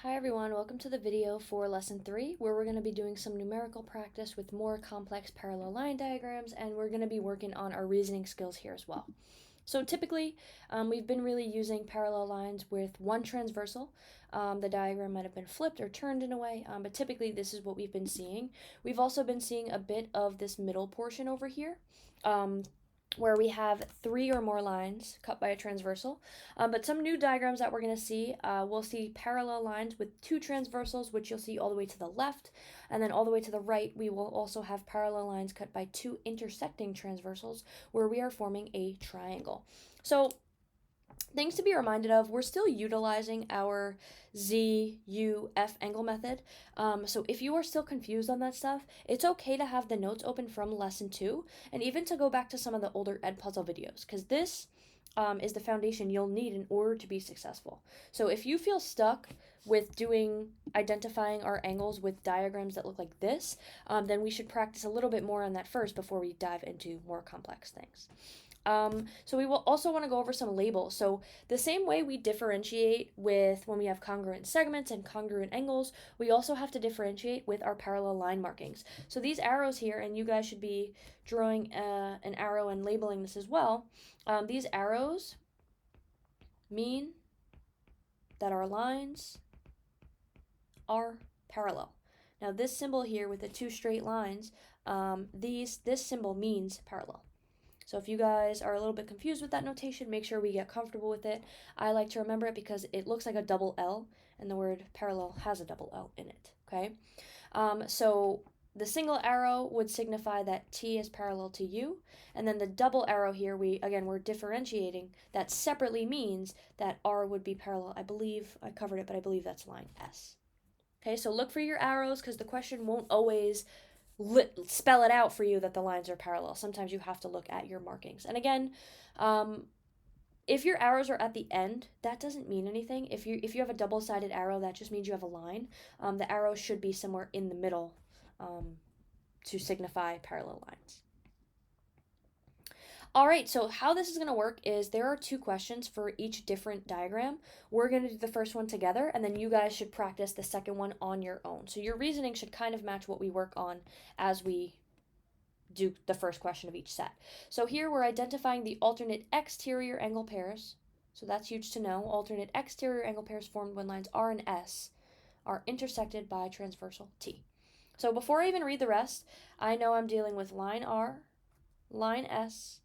Hi everyone, welcome to the video for lesson 3 where we're going to be doing some numerical practice with more complex parallel line diagrams, and we're going to be working on our reasoning skills here as well. So typically we've been really using parallel lines with one transversal. The diagram might have been flipped or turned in a way, but typically this is what we've been seeing. We've also been seeing a bit of this middle portion over here. Where we have 3 or more lines cut by a transversal. But some new diagrams that we're going to see, we'll see parallel lines with 2 transversals, which you'll see all the way to the left, and then all the way to the right we will also have parallel lines cut by 2 intersecting transversals where we are forming a triangle. So things to be reminded of, we're still utilizing our Z, U, F angle method. So if you are still confused on that stuff, it's okay to have the notes open from lesson 2 and even to go back to some of the older Edpuzzle videos, because this is the foundation you'll need in order to be successful. So if you feel stuck with identifying our angles with diagrams that look like this, then we should practice a little bit more on that first before we dive into more complex things. So we will also want to go over some labels. So the same way we differentiate with when we have congruent segments and congruent angles, we also have to differentiate with our parallel line markings. So these arrows here, and you guys should be drawing an arrow and labeling this as well. These arrows mean that our lines are parallel. Now this symbol here with the 2 straight lines, this symbol means parallel. So if you guys are a little bit confused with that notation, make sure we get comfortable with it. I like to remember it because it looks like a double L, and the word parallel has a double L in it, okay? So the single arrow would signify that T is parallel to U, and then the double arrow here, we're differentiating. That separately means that R would be parallel. I believe I covered it, but I believe that's line S. Okay, so look for your arrows because the question won't always spell it out for you that the lines are parallel. Sometimes you have to look at your markings. And again, if your arrows are at the end, that doesn't mean anything. If you have a double-sided arrow, that just means you have a line. The arrow should be somewhere in the middle to signify parallel lines. All right, so how this is going to work is there are 2 questions for each different diagram. We're going to do the first one together, and then you guys should practice the second one on your own. So your reasoning should kind of match what we work on as we do the first question of each set. So here we're identifying the alternate exterior angle pairs. So that's huge to know. Alternate exterior angle pairs formed when lines R and S are intersected by transversal T. So before I even read the rest, I know I'm dealing with line R, line S,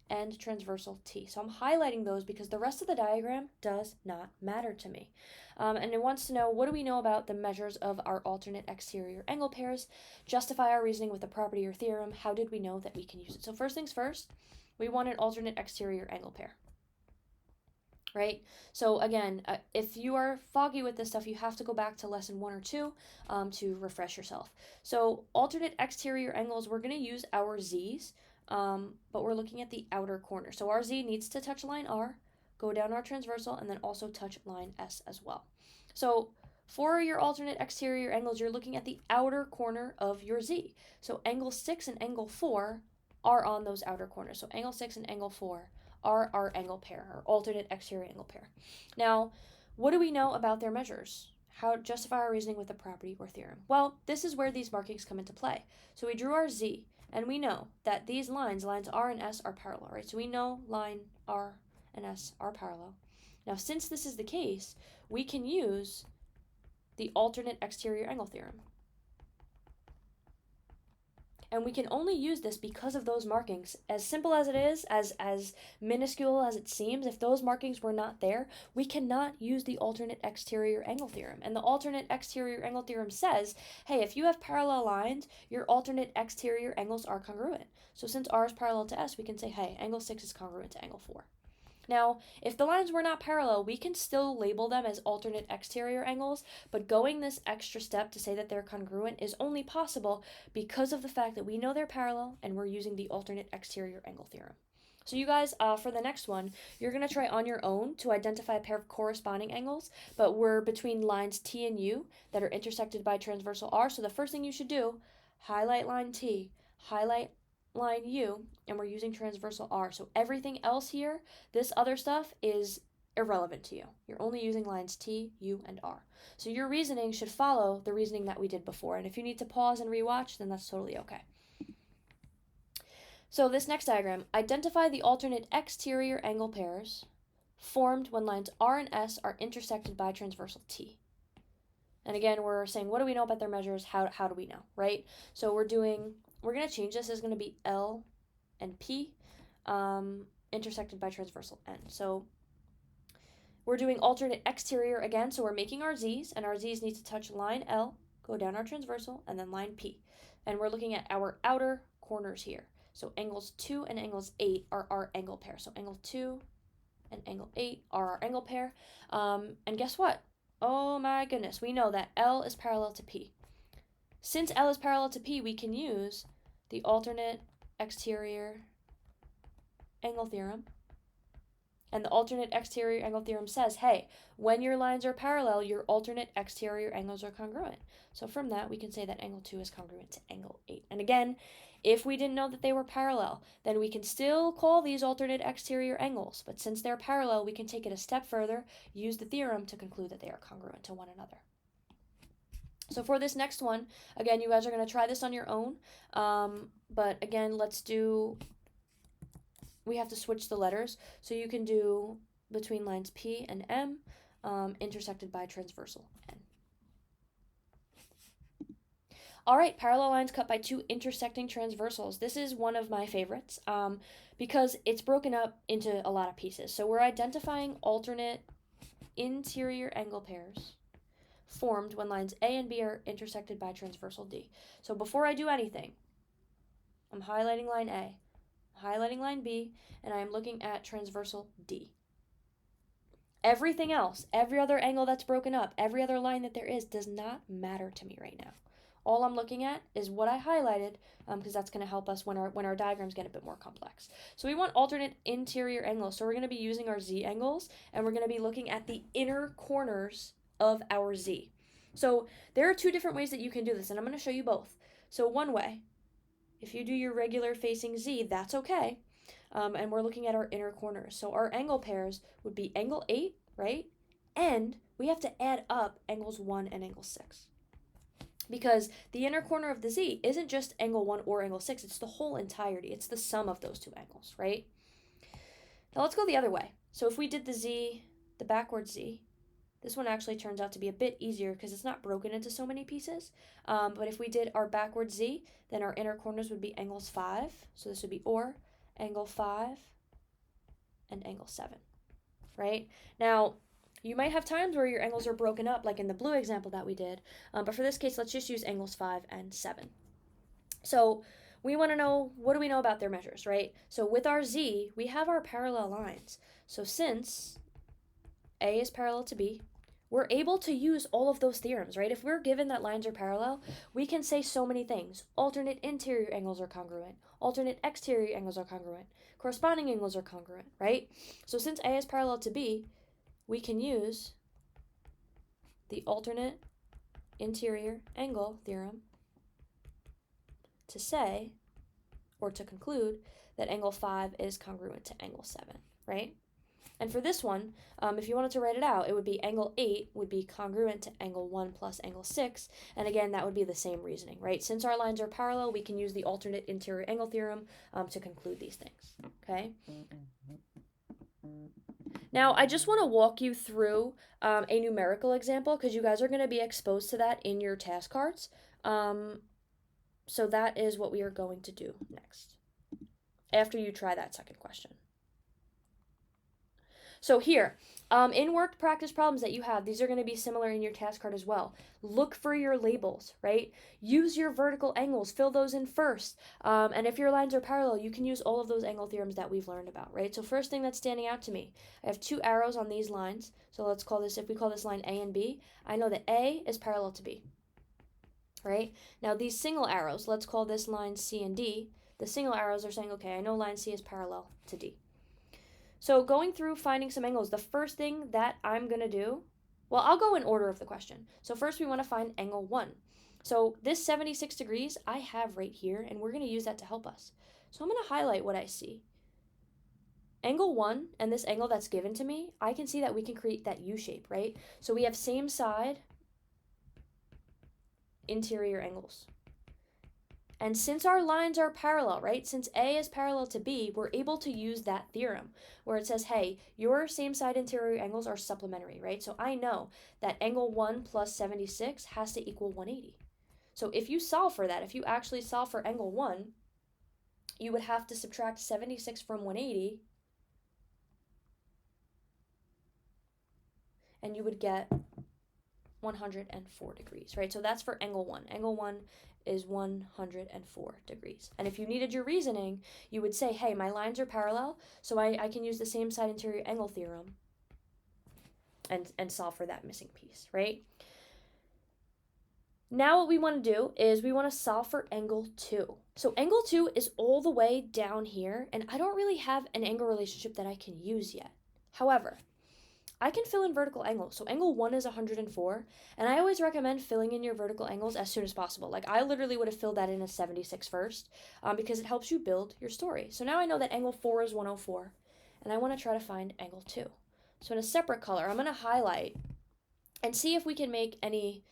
and transversal T. So I'm highlighting those because the rest of the diagram does not matter to me. And it wants to know, what do we know about the measures of our alternate exterior angle pairs? Justify our reasoning with a property or theorem. How did we know that we can use it? So first things first, we want an alternate exterior angle pair. Right? So again, if you are foggy with this stuff, you have to go back to lesson 1 or 2 to refresh yourself. So alternate exterior angles, we're going to use our Z's. But we're looking at the outer corner. So our Z needs to touch line R, go down our transversal, and then also touch line S as well. So for your alternate exterior angles, you're looking at the outer corner of your Z. So angle 6 and angle 4 are on those outer corners. So angle 6 and angle 4 are our angle pair, our alternate exterior angle pair. Now, what do we know about their measures? How to justify our reasoning with a property or theorem? Well, this is where these markings come into play. So we drew our Z, and we know that these lines R and S, are parallel, right? So we know line R and S are parallel. Now, since this is the case, we can use the alternate exterior angle theorem. And we can only use this because of those markings. As simple as it is, as minuscule as it seems, if those markings were not there, we cannot use the alternate exterior angle theorem. And the alternate exterior angle theorem says, hey, if you have parallel lines, your alternate exterior angles are congruent. So since R is parallel to S, we can say, hey, angle 6 is congruent to angle 4. Now, if the lines were not parallel, we can still label them as alternate exterior angles, but going this extra step to say that they're congruent is only possible because of the fact that we know they're parallel and we're using the alternate exterior angle theorem. So you guys, for the next one, you're going to try on your own to identify a pair of corresponding angles, but we're between lines T and U that are intersected by transversal R. So the first thing you should do, highlight line T, highlight line U, and we're using transversal R. So everything else here, this other stuff, is irrelevant to you. You're only using lines T, U, and R. So your reasoning should follow the reasoning that we did before. And if you need to pause and rewatch, then that's totally okay. So this next diagram, identify the alternate exterior angle pairs formed when lines R and S are intersected by transversal T. And again, we're saying, what do we know about their measures? How do we know, right? So we're going to change this. It's going to be L and P intersected by transversal N. So we're doing alternate exterior again. So we're making our Z's, and our Z's need to touch line L, go down our transversal, and then line P. And we're looking at our outer corners here. So angles 2 and angles 8 are our angle pair. So angle 2 and angle 8 are our angle pair. And guess what? Oh my goodness, we know that L is parallel to P. Since L is parallel to P, we can use the alternate exterior angle theorem. And the alternate exterior angle theorem says, hey, when your lines are parallel, your alternate exterior angles are congruent. So from that, we can say that angle 2 is congruent to angle 8. And again, if we didn't know that they were parallel, then we can still call these alternate exterior angles. But since they're parallel, we can take it a step further, use the theorem to conclude that they are congruent to one another. So for this next one, again, you guys are going to try this on your own. But again, we have to switch the letters. So you can do between lines P and M, intersected by transversal N. All right, parallel lines cut by two intersecting transversals. This is one of my favorites because it's broken up into a lot of pieces. So we're identifying alternate interior angle pairs formed when lines A and B are intersected by transversal D. So before I do anything, I'm highlighting line A, highlighting line B, and I am looking at transversal D. Everything else, every other angle that's broken up, every other line that there is, does not matter to me right now. All I'm looking at is what I highlighted because that's going to help us when our diagrams get a bit more complex. So we want alternate interior angles. So we're going to be using our Z angles, and we're going to be looking at the inner corners of our Z. So there are two different ways that you can do this, and I'm going to show you both. So one way, if you do your regular facing Z, that's okay. And we're looking at our inner corners. So our angle pairs would be angle 8, right? And we have to add up angles 1 and angle 6. Because the inner corner of the Z isn't just angle 1 or angle 6, it's the whole entirety. It's the sum of those two angles, right? Now let's go the other way. So if we did the Z, the backward Z, this one actually turns out to be a bit easier because it's not broken into so many pieces. But if we did our backward Z, then our inner corners would be angles 5. So this would be or angle 5 and angle 7, right? Now, you might have times where your angles are broken up, like in the blue example that we did. But for this case, let's just use angles 5 and 7. So we want to know, what do we know about their measures, right? So with our Z, we have our parallel lines. So since A is parallel to B, we're able to use all of those theorems, right? If we're given that lines are parallel, we can say so many things. Alternate interior angles are congruent. Alternate exterior angles are congruent. Corresponding angles are congruent, right? So since A is parallel to B, we can use the alternate interior angle theorem to say, or to conclude, that angle 5 is congruent to angle 7, right? And for this one, if you wanted to write it out, it would be angle 8 would be congruent to angle 1 plus angle 6. And again, that would be the same reasoning, right? Since our lines are parallel, we can use the alternate interior angle theorem to conclude these things, okay? Now, I just want to walk you through a numerical example because you guys are going to be exposed to that in your task cards. So that is what we are going to do next after you try that second question. So here, in worked practice problems that you have, these are going to be similar in your task card as well. Look for your labels, right? Use your vertical angles, fill those in first. And if your lines are parallel, you can use all of those angle theorems that we've learned about, right? So first thing that's standing out to me, I have two arrows on these lines. So let's call this, if we call this line A and B, I know that A is parallel to B, right? Now these single arrows, let's call this line C and D. The single arrows are saying, okay, I know line C is parallel to D. So going through finding some angles, the first thing that I'm going to do, well, I'll go in order of the question. So first we want to find angle 1. So this 76 degrees I have right here, and we're going to use that to help us. So I'm going to highlight what I see. angle 1 and this angle that's given to me, I can see that we can create that U shape, right? So we have same side interior angles. And since our lines are parallel, right, since A is parallel to B, we're able to use that theorem where it says, hey, your same side interior angles are supplementary, right? So I know that angle 1 plus 76 has to equal 180. So if you solve for that, if you actually solve for angle 1, you would have to subtract 76 from 180, and you would get 104 degrees, right? So that's for angle 1. Angle 1 is 104 degrees. And if you needed your reasoning, you would say, hey, my lines are parallel, so I can use the same side interior angle theorem and solve for that missing piece, right? Now what we want to do is we want to solve for angle 2. So angle 2 is all the way down here, and I don't really have an angle relationship that I can use yet. However, I can fill in vertical angles. So angle 1 is 104, and I always recommend filling in your vertical angles as soon as possible. Like I literally would have filled that in as 76 first because it helps you build your story. So now I know that angle 4 is 104, and I want to try to find angle 2. So in a separate color, I'm going to highlight and see if we can make any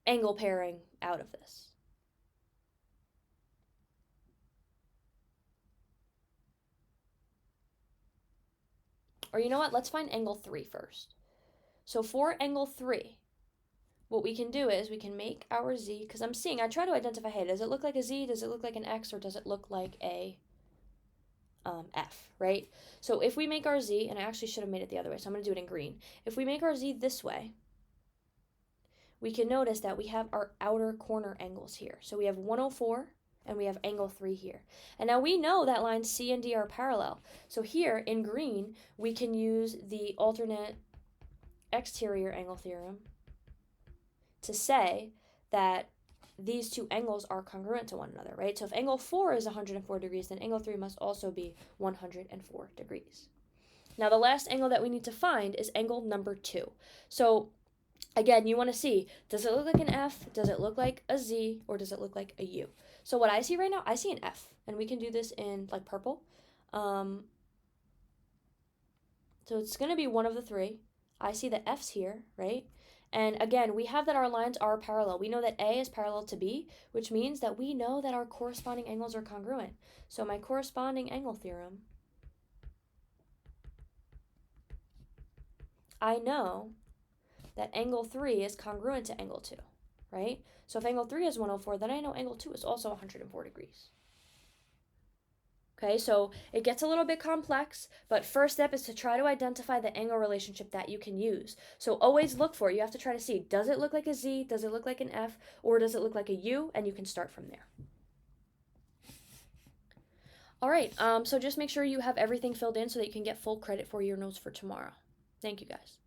angle pairing out of this. Or you know what, let's find angle 3 first. So for angle 3, what we can do is we can make our Z, because I try to identify, hey, does it look like a Z, does it look like an X, or does it look like a F, right? So if we make our Z, and I actually should have made it the other way, so I'm going to do it in green. If we make our Z this way, we can notice that we have our outer corner angles here. So we have 104, and we have angle 3 here. And now we know that lines C and D are parallel. So here in green, we can use the alternate exterior angle theorem to say that these two angles are congruent to one another, right? So if angle 4 is 104 degrees, then angle 3 must also be 104 degrees. Now the last angle that we need to find is angle number 2. So again, you want to see, does it look like an F, does it look like a Z, or does it look like a U? So what I see right now, I see an F, and we can do this in like purple. So it's going to be one of the three. I see the F's here, right? And again, we have that our lines are parallel. We know that A is parallel to B, which means that we know that our corresponding angles are congruent. So my corresponding angle theorem, I know that angle 3 is congruent to angle 2, right? So if angle 3 is 104, then I know angle 2 is also 104 degrees. Okay, so it gets a little bit complex, but first step is to try to identify the angle relationship that you can use. So always look for it. You have to try to see, does it look like a Z, does it look like an F, or does it look like a U? And you can start from there. All right, so just make sure you have everything filled in so that you can get full credit for your notes for tomorrow. Thank you, guys.